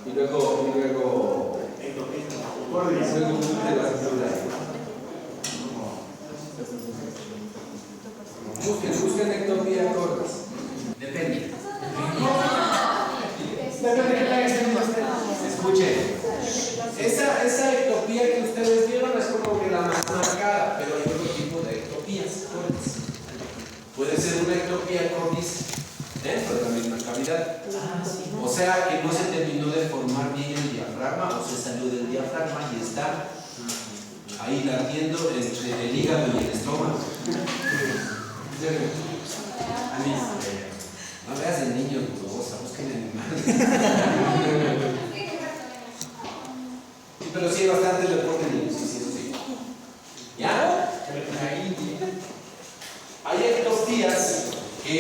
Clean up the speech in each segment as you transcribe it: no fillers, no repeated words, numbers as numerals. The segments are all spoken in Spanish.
Y luego de la cintura. Busquen ectopía cortas. Depende. Escuchen. Esa ectopía que ustedes vieron es como que la más marcada, pero hay otro tipo de ectopías cortas. Puede ser una ectopía cordis dentro de la misma cavidad. O sea que no se terminó de formar bien el diafragma o se salió del diafragma y está ahí latiendo entre el hígado y el estómago. No veas el niño dudosa, busquen animales. Sí, pero sí hay bastante deporte en niños, sí. ¿Ya? Hay ectopías que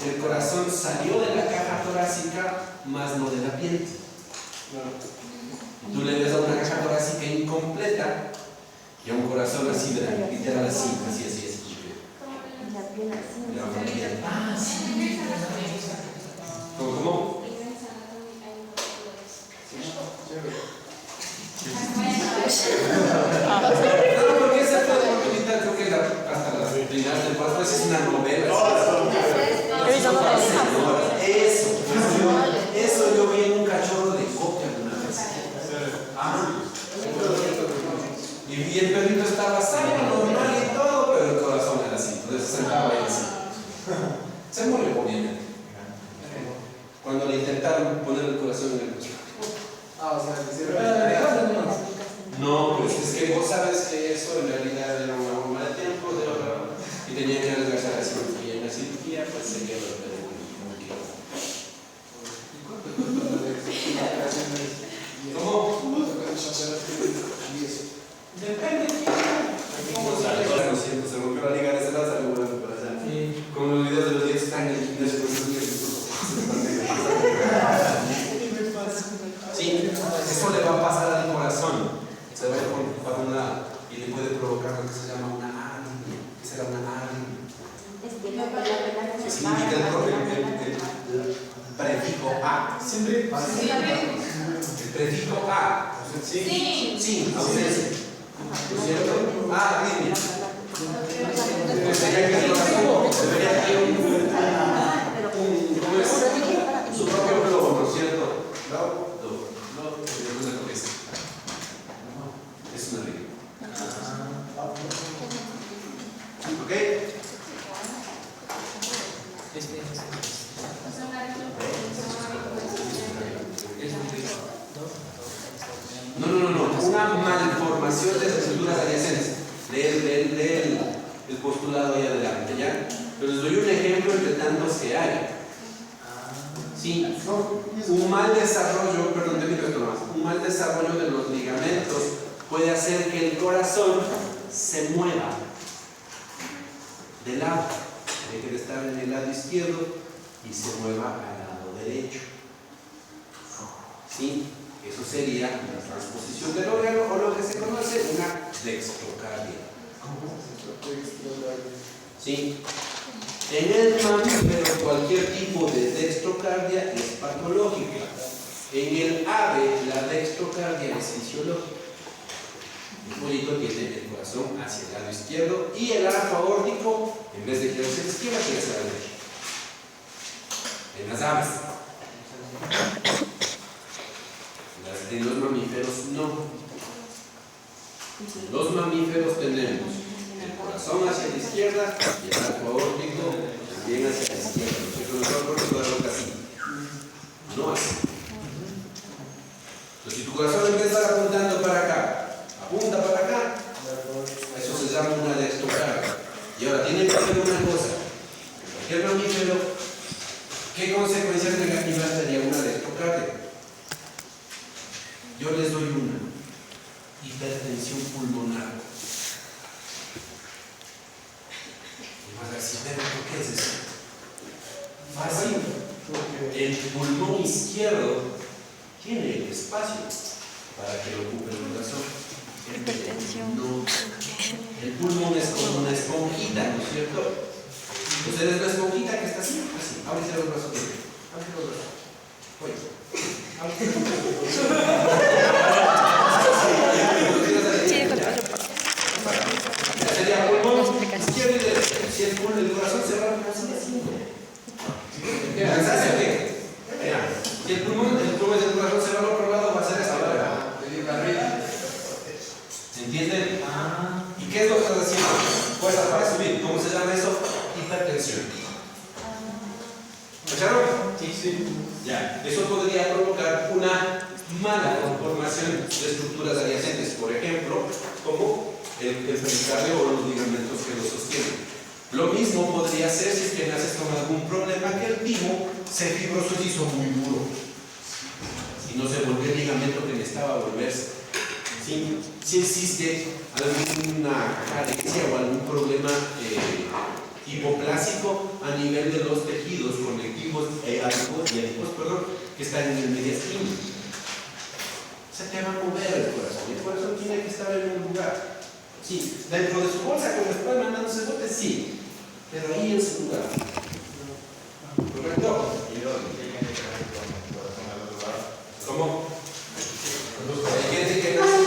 el corazón salió de la caja torácica, más no de la piel. Tú le ves a una caja torácica incompleta y a un corazón así, literal así. La piel. Ah, sí. ¿Cómo? No, porque esa fue la oportunidad, creo que hasta las finales del cuarto, esa es una novela. Eso yo vi en un cachorro de copia alguna vez. Y el perrito estaba sano, normal y todo, pero el corazón era así, entonces se sentaba ahí así. Se murió bien. Cuando le intentaron poner el corazón en el pecho. No, pues es que vos sabes que eso en realidad era una bomba de tiempo y tenía que regresar a la cirugía. En la cirugía pues se quedó el pedo muy claro. ¿Cómo? Depende. Lo siento, se rompió la liga de ese lado, salió volando para allá. Como los videos de los 10 años después de sí, eso le va a pasar al corazón. Se va a ir para un lado y le puede provocar lo que se llama una arritmia. ¿Qué será una arritmia? Que significa el prefijo A. ¿Siempre? El prefijo A. Sí, ausencia. ¿No es cierto? Arritmia. Pues sería que el corazón debería tener su propio globo, ¿no es cierto? ¿Globo? Es una regla. ¿Ok? No. Una malformación de estructuras adyacentes. Lee el postulado ahí adelante, ¿ya? Pero les doy un ejemplo entre tantos que hay. Sí, un mal desarrollo, un mal desarrollo de los ligamentos puede hacer que el corazón se mueva de lado, deje de estar en el lado izquierdo y se mueva al lado derecho. ¿Sí? Eso sería una transposición del órgano o lo que se conoce una dextrocardia. ¿Sí? En el mamífero cualquier tipo de dextrocardia es patológica. En el ave la dextrocardia es fisiológica. El pollito tiene el corazón hacia el lado izquierdo y el arco aórtico, en vez de girarse a la izquierda, gira hacia la derecha. En las aves. En los mamíferos no. En los mamíferos tenemos el corazón hacia la izquierda y el arco aórtico también hacia la izquierda. Nosotros lo hacemos así. No así. Entonces, si tu corazón en vez de estar apuntando para acá, apunta para acá, eso se llama una dextrocardia. Y ahora tienen que hacer una cosa. En cualquier mamífero, ¿qué consecuencias negativas tendría una dextrocardia? Yo les doy una. Hipertensión pulmonar. Y vas a decir, ¿por qué es eso? Fácil. El pulmón izquierdo tiene el espacio para que lo ocupe el corazón. No. El pulmón es como una esponjita, ¿no es cierto? Entonces es la esponjita que está así, así. Ábrese los brazos. Ábrese los brazos. Sería pulmón izquierdo y derecho. Si el corazón se va, no sigue haciendo. Si el pulmón del corazón se va al otro lado, va a ser esta hora. ¿Se entienden? ¿Y qué es lo que estás haciendo? Fuerza para subir. ¿Cómo se llama eso? Hipertensión. ¿Escucharon? Sí. Ya. Eso podría provocar una mala conformación de estructuras adyacentes, por ejemplo, como el pericardio o los ligamentos que lo sostienen. Lo mismo podría ser si es que naces con algún problema que el timo se fibrosó y hizo muy duro y no se volvió el ligamento que necesitaba volverse. Si existe alguna carencia o algún problema hipoplásico a nivel de los tejidos conectivos y adipos, que están en el mediastino, se te va a mover el corazón tiene que estar en un lugar. Sí, dentro de su bolsa cuando está mandando ese bote, sí, pero ahí en su lugar. ¿Correcto? ¿Cómo? Hay gente que nace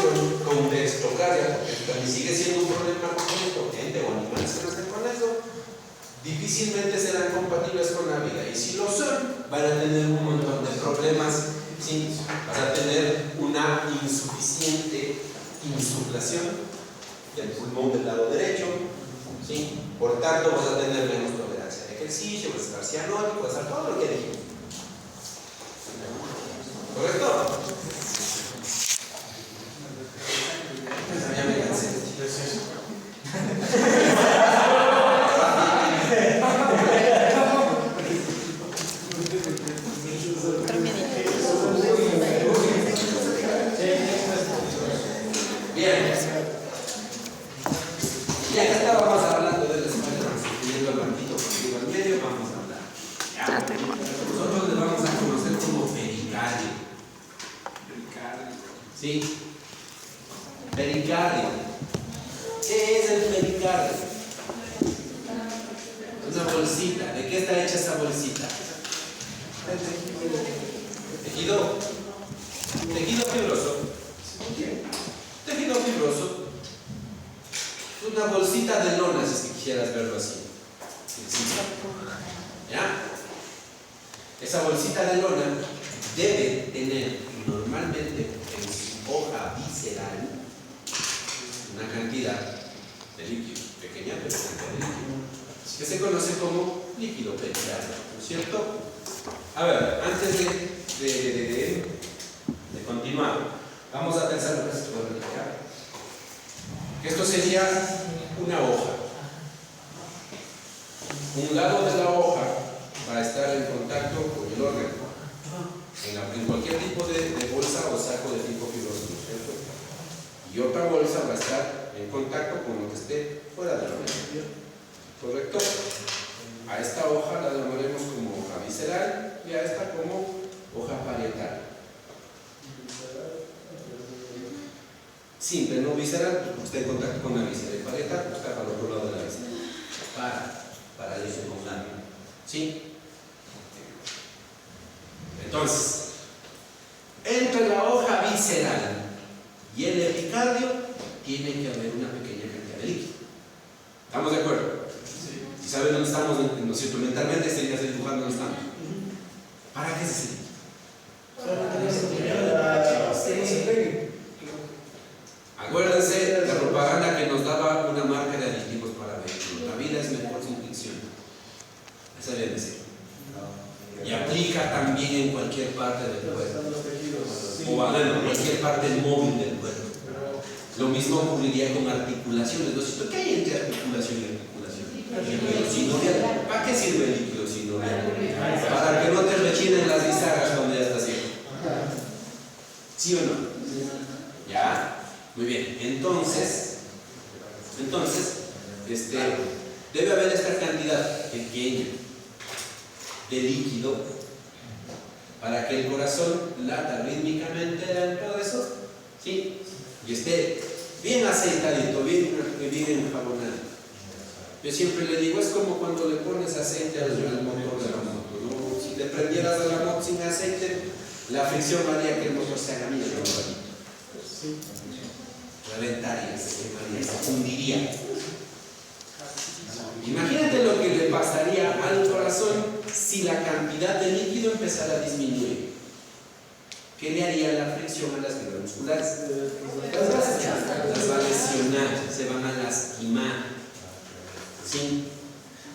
con dextrocardia, porque también sigue siendo un problema con gente o animales que nacen con eso, difícilmente serán compatibles con la vida. Y si lo son, van a tener un montón de problemas. ¿Sí? Vas a tener una insuficiente insuflación del pulmón del lado derecho, ¿sí? Por tanto vas a tener menos tolerancia al ejercicio, vas a estar cianótico, vas a estar todo lo que dijimos. ¿Correcto? Ya me cansé. Bien. Y acá estábamos hablando de la espalda, teniendo el banquito contigo al medio, vamos a hablar. Nosotros le vamos a conocer como pericardio. ¿Sí? Pericardio. ¿Qué es el pericardio? Una bolsita. ¿De qué está hecha esa bolsita? Tejido. Tejido fibroso. Tejido fibroso. Una bolsita de lona, si quisieras verlo así. ¿Ya? Esa bolsita de lona debe tener normalmente en su hoja visceral una cantidad de líquido, pequeña pero cantidad de líquido, que se conoce como líquido pericardio, ¿no es cierto? A ver, antes de continuar, vamos a pensar lo que se puede verificar. Esto sería una hoja. Un lado de la hoja va a estar en contacto con el órgano, en cualquier tipo de bolsa o saco de tipo fibroso, ¿no es cierto? Y otra bolsa va a estar en contacto con lo que esté fuera del órgano. ¿Correcto? A esta hoja la llamaremos como hoja visceral y a esta como hoja parietal. Simple, no visceral, está en contacto con la víscera, y parietal está para el otro lado de la víscera. Para eso con la. ¿Sí? Entonces, entre la hoja visceral y el epicardio tiene que haber una pequeña cantidad de líquido. ¿Estamos de acuerdo? Sí. Si saben dónde estamos, ¿no es cierto? Mentalmente estarías dibujando dónde estamos. ¿Para qué se siente? Acuérdense la propaganda que nos daba una marca de aditivos para vehículos. La vida es mejor sin fricción. Esa debe ser. Y aplica también en cualquier parte del cuerpo. O en cualquier parte móvil del cuerpo. Lo mismo ocurriría con articulaciones. ¿Qué hay entre articulación y articulación? Líquido sinovial. ¿Para qué sirve el líquido sinovial? Para que no te rechinen las bisagras cuando ya estás ciego. ¿Sí o no? ¿Ya? Muy bien, entonces debe haber esta cantidad pequeña de líquido para que el corazón lata rítmicamente dentro de eso, ¿sí? Y esté bien aceitadito, bien enjabonado. Yo siempre le digo, es como cuando le pones aceite al motor de la moto, ¿no? Si te prendieras a la moto sin aceite, la fricción haría que el motor se haga mierda, reventaría, se quemaría, se fundiría. Imagínate lo que le pasaría al corazón si la cantidad de líquido empezara a disminuir. ¿Qué le haría la fricción a las fibras musculares? Las va a lesionar, se van a lastimar. ¿Sí?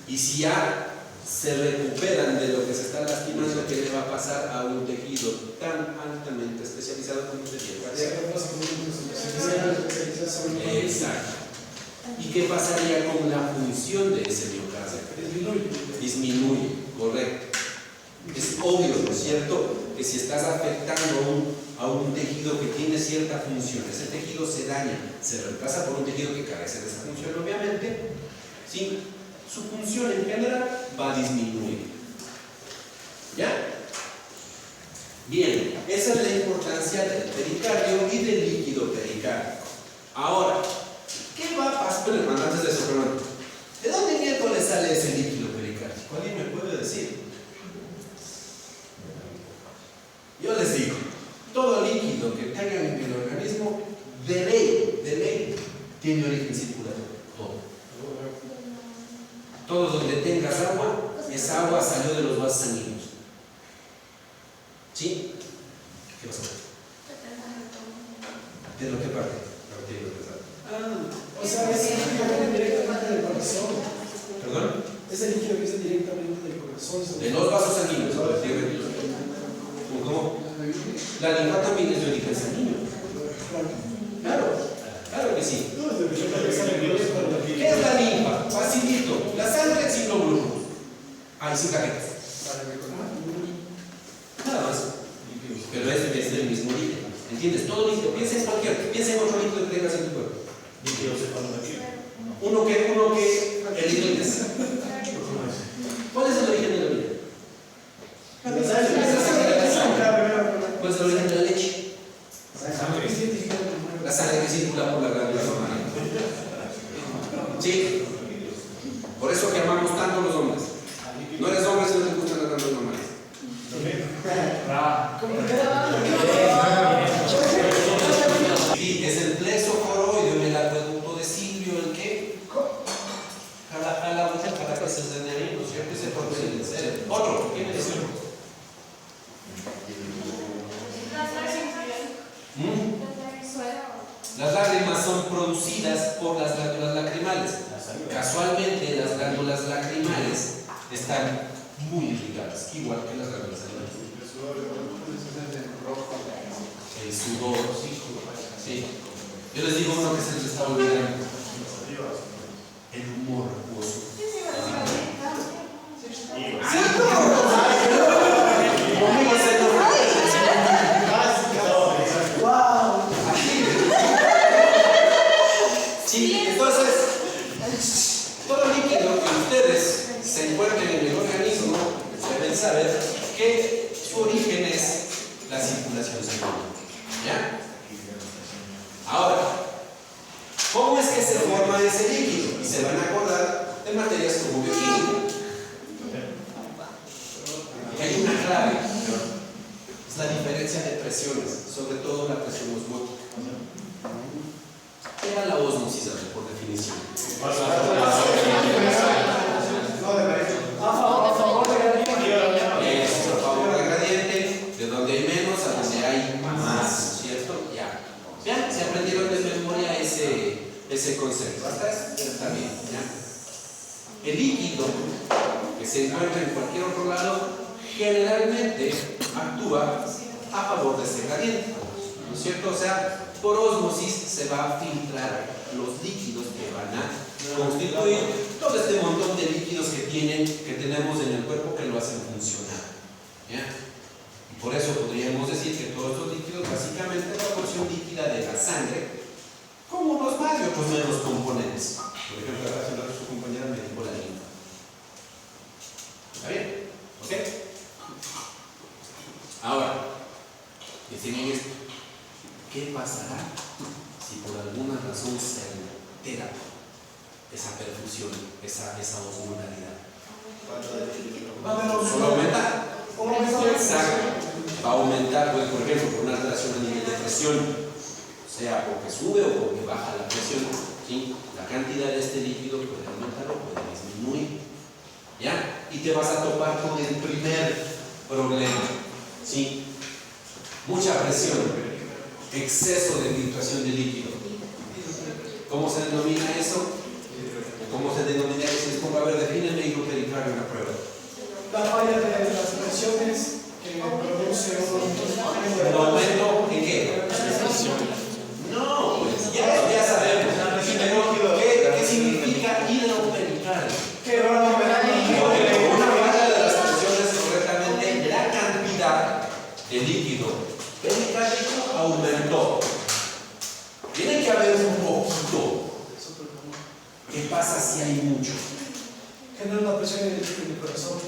Y si ya se recuperan de lo que se está lastimando, ¿qué le va a pasar a un tejido tan altamente especializado como el tejido cardíaco? Exacto. ¿Y qué pasaría con la función de ese miocardio? Disminuye, correcto. Es obvio, ¿no es cierto?, que si estás afectando a un tejido que tiene cierta función, ese tejido se daña, se reemplaza por un tejido que carece de esa función, obviamente, ¿sí?, su función en general va a disminuir. ¿Ya? Bien, esa es la importancia del pericardio y del líquido pericárdico. Ahora, ¿qué va a pasar? Pero antes de eso, perdón, ¿de dónde miércoles sale ese líquido pericárdico? ¿Alguien me puede decir? Yo les digo, todo líquido que tengan en el organismo, de ley, tiene origen circulatorio. Todo donde tengas agua, esa agua salió de los vasos sanguíneos. ¿Sí? ¿Qué pasó? ¿De lo que parte? O sea, ese líquido viene directamente del corazón. ¿Perdón? Ese líquido viene directamente del corazón. De los vasos sanguíneos. ¿Cómo? La linfa también es de origen sanguíneo. Claro que sí. ¿Qué es la linfa? Facilito. La sangre sin glóbulos. Sin cajetas. Nada más. Pero es del mismo líquido. ¿Entiendes? Todo líquido. Piensa en otro líquido que tengas en tu cuerpo. Uno que elimines. ¿Cuál es el origen de la vida? ¿Cuál es el origen de la leche? La sangre que circula por la glándula mamaria. Sí. Por eso que amamos tanto a los hombres. No eres hombre si no te gustan las glándulas mamarias. Sí, es el plexo coroideo, el acueducto de Silvio, ¿el qué? Jala para que se genere, ¿no es cierto? Se forme el cerebro. Otro, ¿quién es eso? Las lágrimas son producidas por las glándulas lacrimales. Casualmente, las glándulas lacrimales están muy irrigadas, igual que las glándulas salivales. El sudor, sí. Yo les digo uno que se les está olvidando: el humor acuoso. Sí, entonces, todo líquido que ustedes se encuentren en el organismo deben saber que su origen es la circulación sanguínea. ¿Ya? Ahora, ¿cómo es que se forma ese líquido? Y se van a acordar de materias como bioquímica. Hay una clave, es la diferencia de presiones, sobre todo la presión osmótica. ¿Qué era la ósmosis, por definición? A favor del gradiente. Es a favor del gradiente, de donde hay menos a donde hay más, ¿cierto? Ya. ¿Vean? Se aprendieron de memoria ese concepto. ¿Hasta eso? Está bien, ¿ya? El líquido que se encuentra en cualquier otro lado generalmente actúa a favor de ese gradiente, ¿no es cierto? O sea, por ósmosis se va a filtrar los líquidos que van a constituir todo este montón de líquidos que tenemos en el cuerpo que lo hacen funcionar. ¿Ya? Y por eso podríamos decir que todos estos líquidos básicamente es la porción líquida de la sangre, con unos más y otros menos componentes. Por ejemplo, acá su compañera me dijo la linfa. ¿Está bien? ¿Ok? Ahora, decimos esto. ¿Qué pasará si por alguna razón se altera esa perfusión, esa osmolaridad? ¿Solo aumenta? Exacto. Va a aumentar, pues, por ejemplo, por una alteración a nivel de presión, sea porque sube o porque baja la presión, ¿sí? La cantidad de este líquido puede aumentar o puede disminuir, ¿ya? Y te vas a topar con el primer problema, ¿sí? Mucha presión, exceso de filtración de líquido. ¿Cómo se denomina eso? ¿Cómo se denomina eso? Es como, a ver, defíneme hidropericardio en la prueba. La falla de las presiones que produce ¿Un aumento en qué? No, pues ya sabemos. ¿Qué significa hidropericardio? Porque una falla de las presiones correctamente, la cantidad de líquido pericárdico aumentó. Tiene que haber un poquito. ¿Qué pasa si hay mucho? genera una presión en el corazón.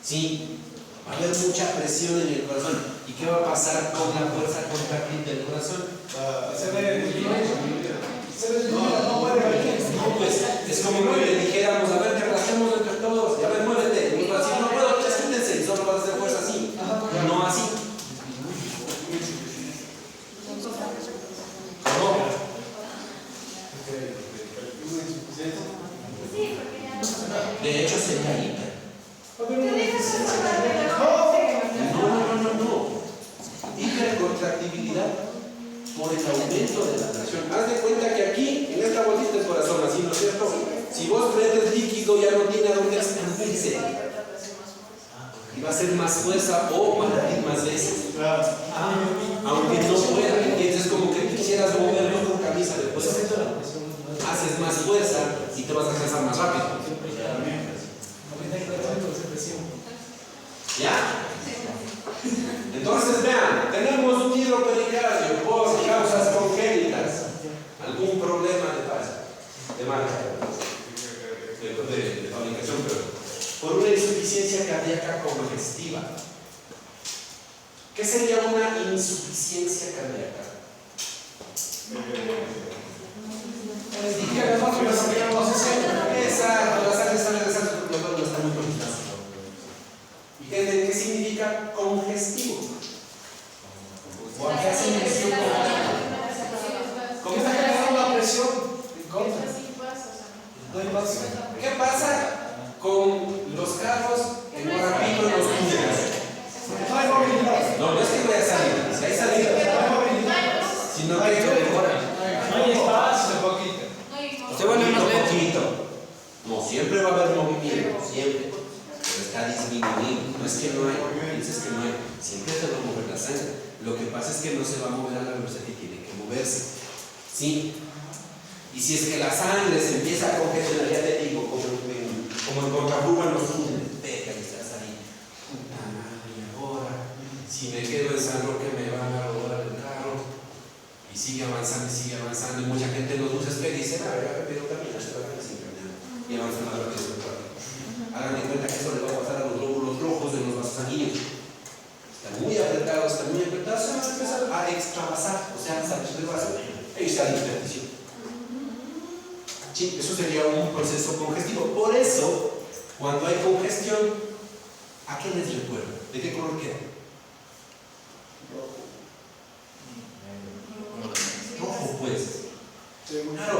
Sí, va a haber mucha presión en el corazón. ¿Y qué va a pasar con la fuerza contráctil del corazón? Se ve no puede haber. No, pues es como que le dijéramos, a ver, que aplastemos entre todos, y a ver, muévete. Y va a decir, no puedo, escúndense, y solo vas a hacer fuerza así. No así. ¿Cómo? De hecho, sería hiper. No. Hipercontractibilidad por el aumento de la presión. Haz de cuenta que aquí, en esta bolsita del corazón, así, ¿no es cierto? Si vos metes líquido, ya no tiene a dónde expandirse. Y va a ser más fuerza o va a ir más veces. Aunque no pueda. Entonces, es como que quisieras moverlo con camisa de fuerza. Haces más fuerza y te vas a cansar más rápido. ¿Ya? Entonces vean, tenemos un hidropericardio por causas congénitas. Algún problema de marca, de fabricación, pero por una insuficiencia cardíaca congestiva. ¿Qué sería una insuficiencia cardíaca? Exacto, las sangre sale de sangre porque los están muy conectados. ¿Y qué significa congestivo? ¿O a qué hace mención? ¿Cómo está generando la presión en contra? No hay paso. ¿Qué pasa con los carros que no repito en los túneles? No hay movilidad. No es que vaya a salir, si hay salida, sino que no hay espacio. Se vuelve más lento. poquito. No, siempre va a haber movimiento, siempre. Pero está disminuyendo. No es que no hay, pienses que no hay. Siempre se va a mover la sangre. Lo que pasa es que no se va a mover a la velocidad que tiene que moverse. ¿Sí? Y si es que la sangre se empieza a congestionar, ya te digo, como el contraflujo en los túneles, pega y estás ahí. Puta madre, y ahora, si me quedo en San Roque me van a robar el carro. Y sigue avanzando, y mucha gente nos usa espera y dice, a ver, pero camina, se va a sin caminar. Y avanza más rápido del cuerpo. Hagan en cuenta que eso le va a pasar a los glóbulos rojos de los vasos sanguíneos. Están muy apretados, se van a empezar a extravasar, o sea, salir del vaso, ellos se dan hipertensión. Sí, eso sería un proceso congestivo. Por eso, cuando hay congestión, ¿a qué les recuerda? ¿De qué color queda? Rojo, pues. Claro.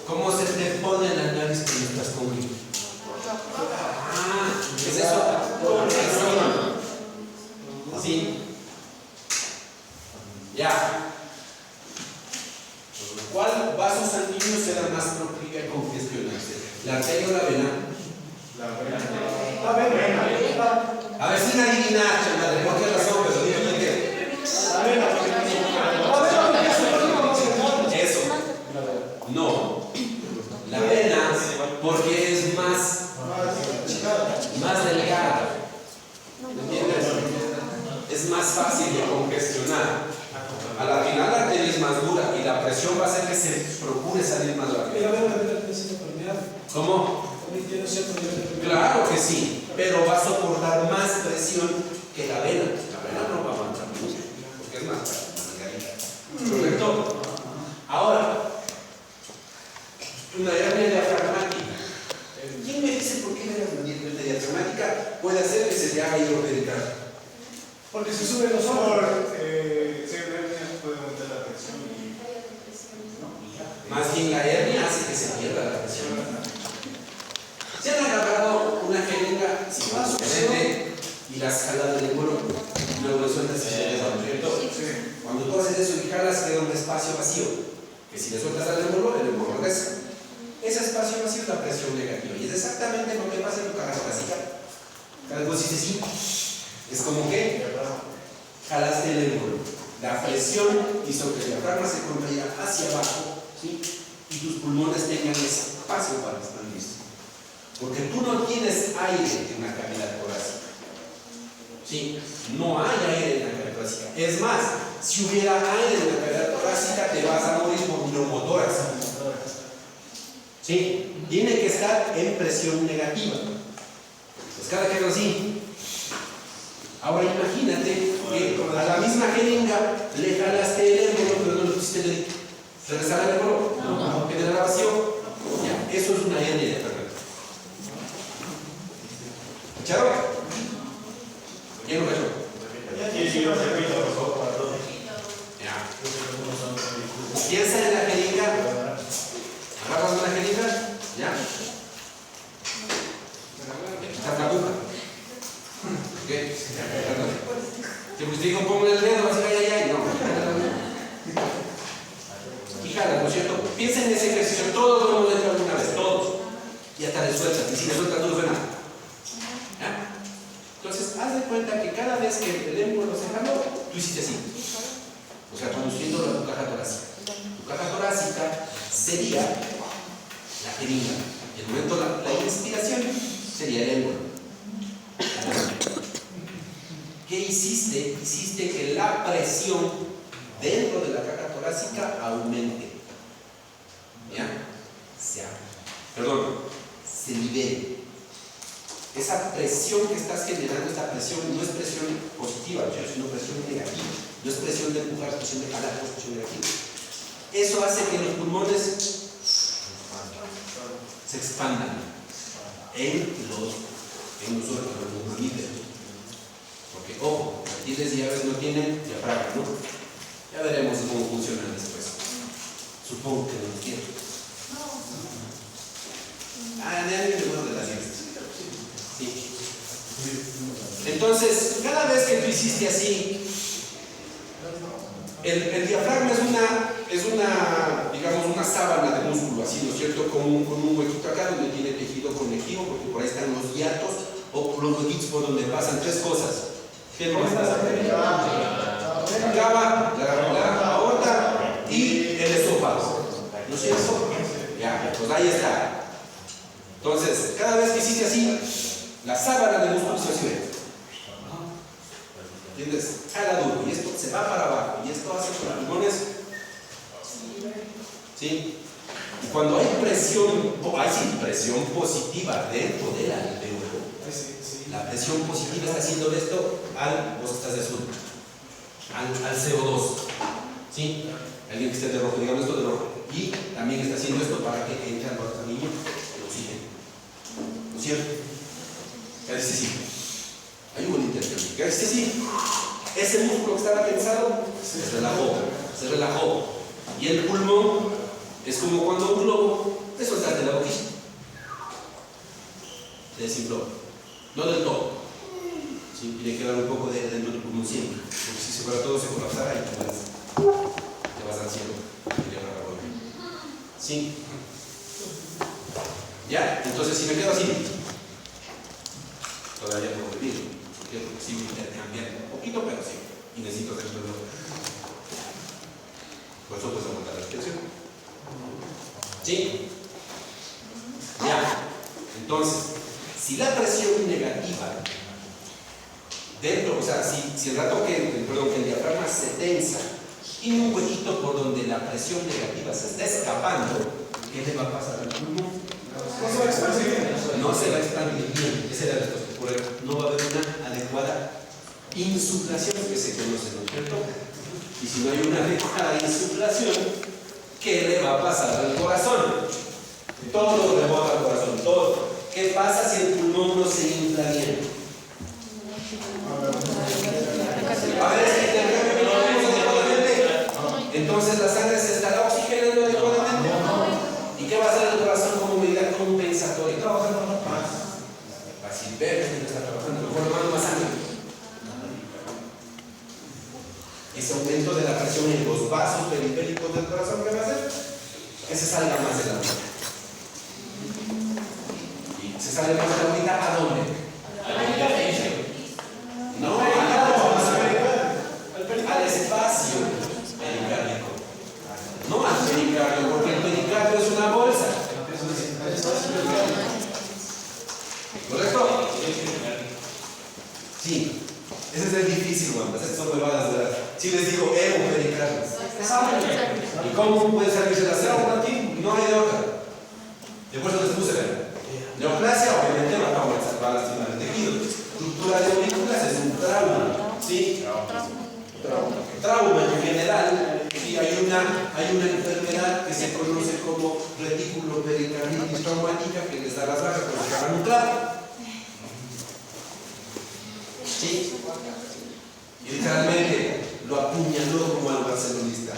¿Cómo se te pone la nariz cuando estás comiendo? ¿Qué es eso? Congestión. Sí. Ya. ¿Cuál vaso sanguíneo será más proclive a congestionarse? ¿La arteria o la vena? La vena. A ver, sin adivinar, chaval, ¿por qué razón? Pero dígame qué. La vena. Eso. No. La vena, porque es más delgada. ¿Entiendes? Es más fácil de congestionar. A la final la arteria es más dura y la presión va a hacer que se procure salir más rápido. La vena debe ser permeable. ¿Cómo? También tiene cierto nivel de permeabilidad. Claro que sí, pero va a soportar más presión que la vena. La vena no va a aguantar mucho, porque es más delgadita. ¿Correcto? Ahora, una hernia diafragmática. ¿Quién me dice por qué la hernia diafragmática aumentar? Porque si suben los hombros, puede aumentar la presión. Más bien la hernia hace que se pierda la presión. ¿Se han agarrado una jeringa sin suficiente y la has jalado del émbolo? Luego le sueltas y se queda ¿cierto? Cuando tú haces eso y jalas, queda un espacio vacío. Que si le sueltas al émbolo, el émbolo regresa. Ese espacio vacío es la presión negativa. Y es exactamente lo que pasa en tu caja torácica. Cada vez dices sí. Es como que jalaste el émbolo. La presión hizo que el diafragma se contraiga hacia abajo, ¿sí? Y tus pulmones tengan espacio para expandirse. Porque tú no tienes aire en la cavidad torácica. ¿Sí? No hay aire en la cavidad torácica. Es más, si hubiera aire en la cavidad torácica, te vas a morir por neumotórax. ¿Sí? Tiene que estar en presión negativa. Pues cada que así. Ahora imagínate que a la misma jeringa le jalaste el émbolo, pero no le pusiste el dedito. ¿Regresar al émbolo? No. ¿Quedará vacío? Ya, eso es una hernia de diafragma. ¿Escucharon? ¿Quién lo cachó? Ya. Piensa en la jeringa. Agarras una jeringa. Ya. Le quitas la aguja. ¿Qué? Si pues digo, pongo el dedo, así, ay, no. Y jala, ¿no es cierto? Piensa en ese ejercicio, todos lo hemos hecho alguna vez, todos. Y hasta le sueltas, y si le sueltas no suena. ¿Ya? Entonces, haz de cuenta que cada vez que el émbolo se jaló, tú hiciste así. O sea, conduciéndolo a tu caja torácica. Tu caja torácica sería la jeringa. Y el momento la inspiración sería el émbolo. ¿Qué hiciste? Hiciste que la presión dentro de la caja torácica aumente. ¿Ya? Se libere. Esa presión que estás generando, esta presión no es presión positiva, sino presión negativa. No es presión de empujar, es presión de jalar, es presión negativa. Eso hace que los pulmones se expandan en los mamíferos. Porque, ojo, los reptiles y aves no tienen diafragma, ¿no? Ya veremos cómo funcionan después. Supongo que no los tienen. Nadie me gusta de las ciencias. Sí. Entonces, cada vez que tú hiciste así, el diafragma es una, digamos, una sábana de músculo, así, ¿no es cierto? Con un huequito acá donde tiene tejido conectivo, porque por ahí están los hiatos o los huequitos por donde pasan tres cosas. ¿Qué más? La cava, la aorta y el esófago. ¿No es cierto? Ya, pues ahí está. Entonces, cada vez que hiciste así, la sábana de músculo se sube. ¿Entiendes? Jala duro y esto se va para abajo y esto hace que los pulmones. ¿Sí? Y cuando hay presión positiva dentro del alveolo, la presión positiva está haciendo esto vos estás de azul, al CO2. ¿Sí? Alguien que esté de rojo, digamos esto de rojo. Y también está haciendo esto para que entre al organismo el oxígeno. ¿No es cierto? Ya dice sí. Hay un buen intercambio. Ya dice sí. Ese músculo que estaba tensado se relajó. Y el pulmón es como cuando un globo te soltaste la boquilla. Se desinfló. No del todo. ¿Sí? Tiene que dar un poco de dentro del pulmón siempre. Porque si se fuera todo se colapsara y te vas al cielo. ¿Sí? ¿Ya? Entonces si me quedo así, todavía puedo vivir. Porque sí me intercambiar un poquito, pero sí. Y necesito hacer esto. Por eso puedes aumentar la respiración. ¿Sí? Ya. Entonces, si la presión negativa dentro, o sea, si el rato que el diafragma se tensa, tiene un huequito por donde la presión negativa se está escapando, ¿qué le va a pasar al pulmón? No se va a expandir bien. Esa es la respuesta. No va a haber una adecuada insuflación que se conoce, ¿no es cierto? Y si no hay una adecuada insuflación, ¿qué le va a pasar al corazón? Todo rebota al corazón, todo. ¿Qué pasa si el pulmón no se infla bien? A ver, si intercambio mínimo adecuadamente, entonces la sangre se estará oxigenando adecuadamente. ¿Y qué va a hacer el corazón como medida compensatoria? Así ver que está trabajando, mejor mando más sangre. Ese aumento de la presión en los vasos periféricos del corazón, ¿qué va a hacer? Que se salga más de la agüita. ¿Y se sale más de la agüita a dónde? No, al espacio pericárdico. No al pericardio, porque el pericardio es una bolsa. ¿Correcto? Sí. Ese es el difícil, Juan. Esas son huevadas de verdad. Si les digo pericardio. ¿Y cómo puede salirse la célula? No hay de otra. Después les puse neoplasia, obviamente va a lastimar el tejido. Ruptura de aurículas es un trauma. ¿Sí? Trauma en general. Sí, hay una enfermedad que se conoce como retículo pericarditis traumática que les da las bajas por la carga nuclear. ¿Sí? Y literalmente lo apuñaló como al barcelonista,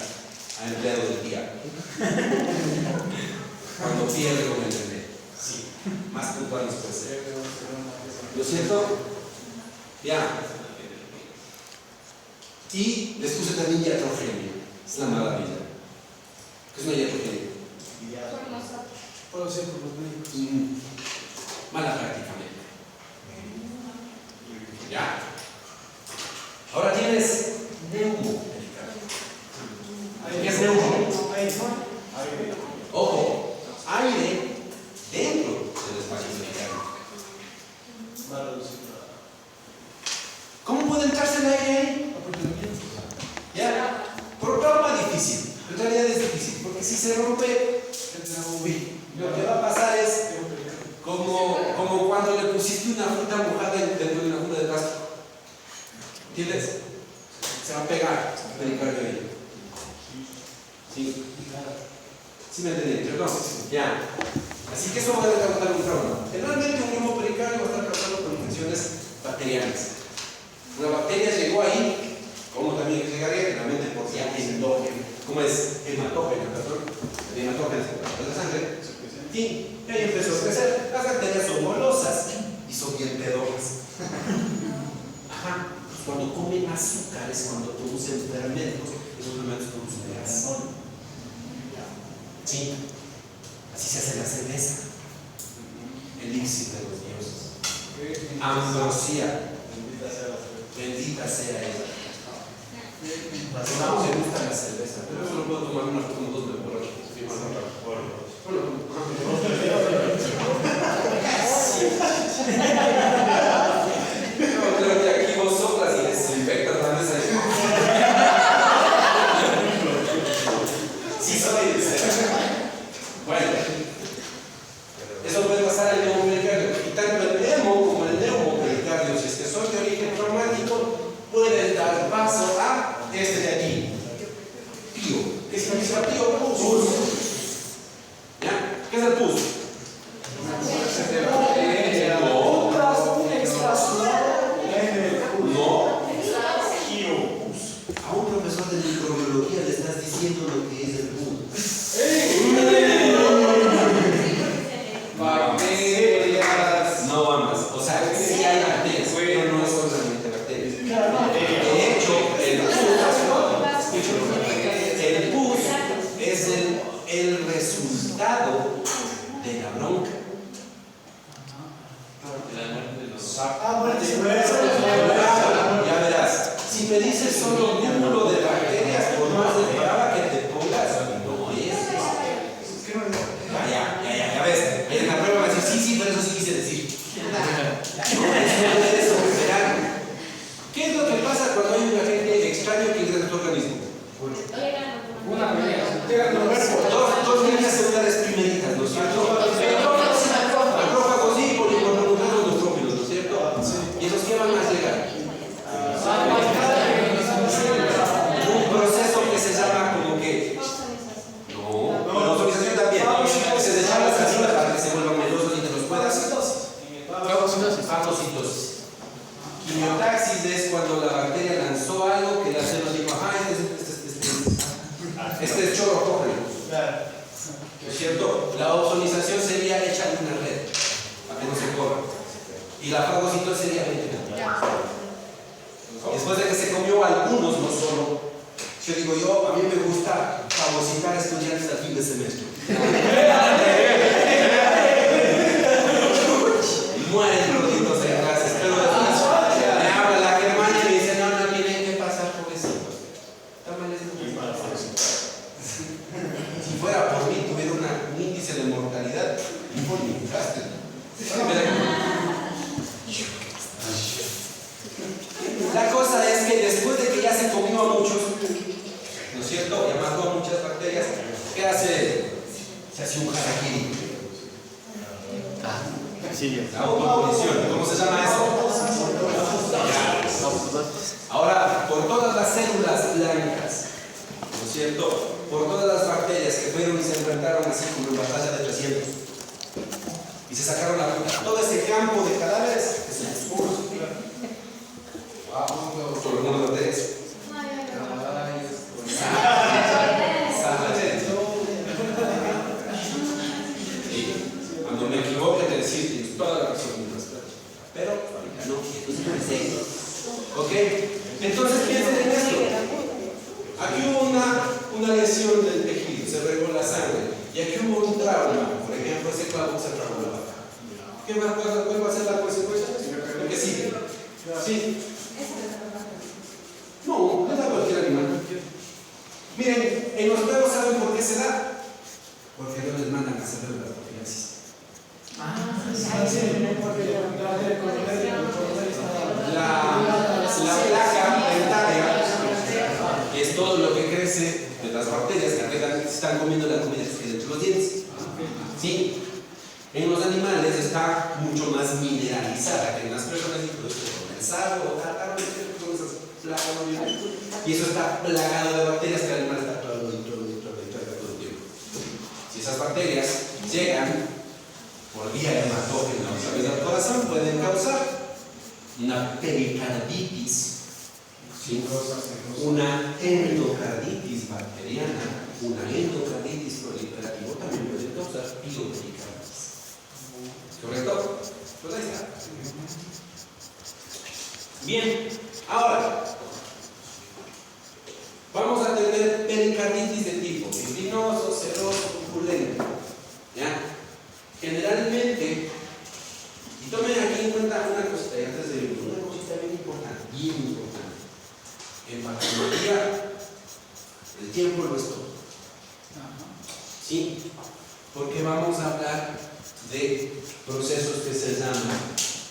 al empleado del día. Cuando pierde con el bebé. Sí, más puntual después. ¿Lo siento? Ya. Y les puse también iatrogenia. Es la maravilla. ¿Qué es una iatrogenia? Mala prácticamente. Ya. Ahora tienes neumo. ¿Qué es neumo? Ojo, aire dentro del espacio pericardio. ¿Cómo puede entrarse el aire ahí? Ya. Programa difícil. En realidad es difícil, porque si se rompe, lo que va a pasar es como cuando le pusiste una fruta mojada dentro de una funda de plástico. ¿Entiendes? Se va a pegar el pericardio ahí. ¿Sí? ¿Sí me entendí? ¿Cierto? Ya. Así que eso va a causar un trauma. Generalmente un mismo pericardio va a estar causando por infecciones bacterianas. Una bacteria llegó ahí, como también llegaría generalmente por vía endógena. ¿Cómo es? Hematógena, perdón. Hematógena de la sangre. Y ahí empezó a crecer. Las bacterias son bolosas y son bien pedoras. Ajá. Cuando comen azúcares, cuando producen fermentos, esos fermentos producen grasón. Sí. Así se hace la cerveza. Elixir de los dioses. Ambrosía. Bendita sea ella. No me gusta la cerveza, pero eso lo puedo tomar una como dos de borracho. No, creo que aquí vos soplas y desinfectas la mesa. Sí, soy. Bueno, eso puede pasar al neumopericardio. Y tanto el hemo como el neumopericardio, si es que son de origen traumático, pueden dar paso a este de aquí. Pío. ¿Qué significa pío? Pus. ¿Ya? ¿Qué es el pus? A un profesor de microbiología le estás diciendo lo que es el pus. Bacterias. No vamos. O sea, sí hay bacterias, pero no son solamente bacterias. De hecho, el pus es el resultado de la bronca. Ya verás, si me dices solo un cúmulo de bacterias, por más de brava que te pongas, no es cierto? La ozonización sería hecha en una red, para que no se corra. Y la fagocitosis sería después de que se comió algunos, no solo. Yo digo, a mí me gusta fagocitar a estudiantes al fin de semestre. Y mueren gorditos en clases, pero después me habla la Germania y me dice, no tienen que pasar pobrecitos. Tamales no. Si fuera por mí, tuviera un índice de mortalidad y por mi gasto. La cosa es que después de que ya se comió a muchos, ¿no es cierto? Ya mató a muchas bacterias, ¿qué hace? Se hace un harakiri. La autocolisión. ¿Cómo se llama eso? Ahora, por todas las células blancas, ¿no es cierto? Por todas las bacterias que fueron y se enfrentaron así como en batalla de 300 y se sacaron la puta, todo ese campo de cadáveres que se expuso. Por lo menos de eso. Cuando me equivoque de decir, tienes toda la razón, pero ahorita no, ok, entonces piensen en esto. Aquí hubo una lesión del tejido, se regó la sangre, y aquí hubo un trauma, por ejemplo, ese clavo se traumó la vaca. ¿Qué más puede ser la consecuencia? Lo que sigue. ¿Sí? No, no da cualquier animal. Miren, en los perros, ¿saben por qué se da? Porque no les mandan a hacer la profilaxis. La placa dentaria es todo lo que crece de las bacterias que están comiendo la comida que tiene entre los dientes. ¿Sí? En los animales está mucho más mineralizada que en las personas, incluso condensado o tártaro, con esas placas, y eso está plagado de bacterias que el animal está todo el tiempo. Si esas bacterias llegan por vía hematógena o través del corazón, pueden causar una pericarditis, ¿sí? Una endocarditis bacteriana, una endocarditis proliferativa también puede causar pielopericarditis. ¿Correcto? Pues ahí está. Bien, ahora vamos a tener pericarditis de tipo fibrinoso, seroso, purulento. ¿Ya? Generalmente, y tomen aquí en cuenta una cosita, antes de una cosita bien importante. En patología, el tiempo lo es todo. ¿Sí? Porque vamos a hablar de procesos que se llaman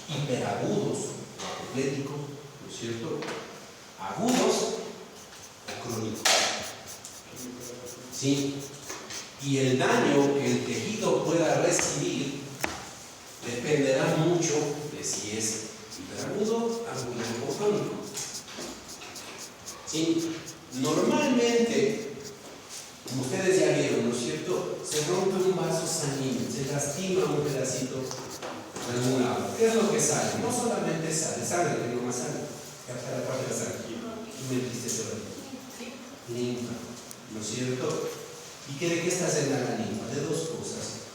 hiperagudos, atlético, ¿no es cierto? Agudos o crónicos. ¿Sí? Y el daño que el tejido pueda recibir dependerá mucho de si es hiperagudo, agudo o crónico. ¿Sí? Normalmente, como ustedes ya vieron, ¿no es cierto? Se rompe un vaso sanguíneo, se lastima un pedacito de algún lado. ¿Qué es lo que sale? No solamente sangre, que no más sangre, hasta la parte de la sangre. Y me tristeza linfa, ¿no es cierto? ¿Y de qué está haciendo la linfa? De dos cosas.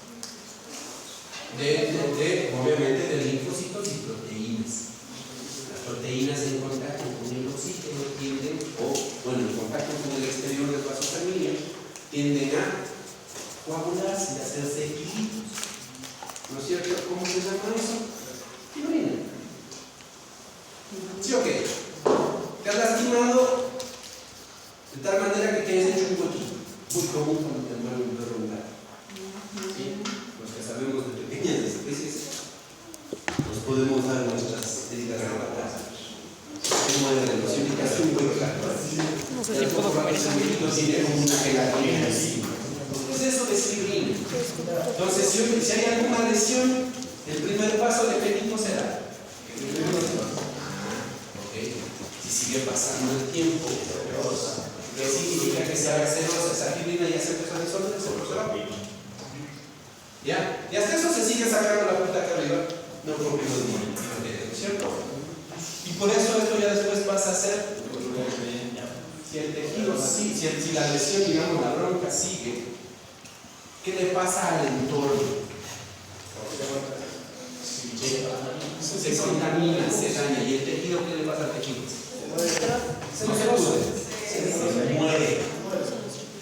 Obviamente de linfocitos y proteínas. Las proteínas en contacto con el oxígeno tienden, en contacto con el exterior del vaso sanguíneo, tienden a coagularse y hacerse equilibrios. ¿No es cierto? ¿Cómo se llama eso? Fibrina. ¿Sí o qué? Te has lastimado de tal manera que te has hecho un huequito. Muy común cuando te mueve un perro en gato. ¿Sí? Los que sabemos de pequeñas especies, nos podemos dar nuestras heridas de batalla. Se mueve de los únicas un buen gato. No sé si puedo comer eso. Tiene como una gelatina encima. ¿Qué es eso de fibrina? Entonces, si hay alguna lesión, el primer paso de pequeño será. Ok. Si sigue pasando el tiempo, ¿qué significa que se haga cerosa esa fibrina y ya se empezó a disolver? Se empezó a ¿ya? Y hasta eso se sigue sacando la puta acá arriba, no porque los niños, ¿no es cierto? Y por eso esto ya después pasa a ser, si el tejido sigue, si la lesión, digamos, la bronca sigue, ¿Qué le pasa al entorno? Se contamina, se daña. ¿Y el tejido qué le pasa al tejido? No se pudre, se muere.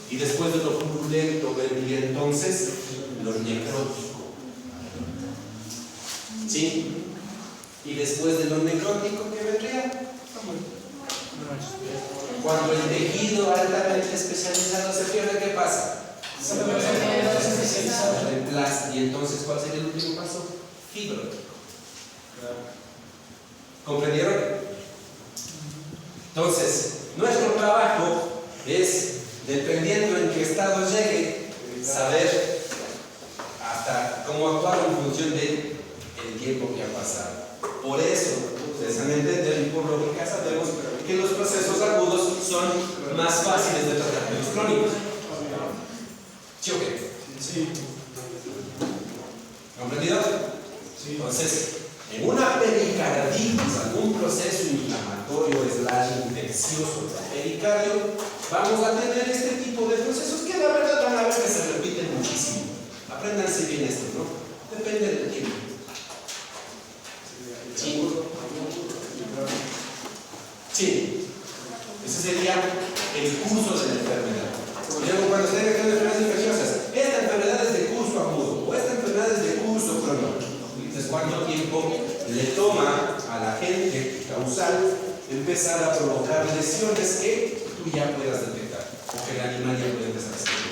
Y después de lo purulento vendría entonces lo necrótico. ¿Sí? Y después de lo necrótico, ¿qué vendría? Cuando el tejido altamente especializado se pierde, ¿qué pasa? Se reemplaza. ¿Y entonces cuál sería el último paso? Fibrótico. ¿Comprendieron? Entonces, nuestro trabajo es, dependiendo en qué estado llegue, saber hasta cómo actuar en función del tiempo que ha pasado. Por eso, ustedes han de entender, y por lógica sabemos que los procesos agudos son más fáciles de tratar que los crónicos. ¿Sí o qué? Sí. ¿Comprendido? Sí. Entonces, en una pericarditis, algún proceso inflamatorio, infeccioso del pericardio, vamos a tener este tipo de procesos que la verdad van a ver que se repiten muchísimo. Apréndanse bien esto, ¿no? Depende del tiempo. Sí. Sí. Ese sería el curso de la enfermedad. Luego, cuando se tengan enfermedades infecciosas, esta enfermedad es de curso agudo o esta enfermedad es de curso crónico. Entonces, ¿cuánto tiempo le toma al agente causal empezar a provocar lesiones que tú ya puedas detectar o que el animal ya puede empezar a hacer?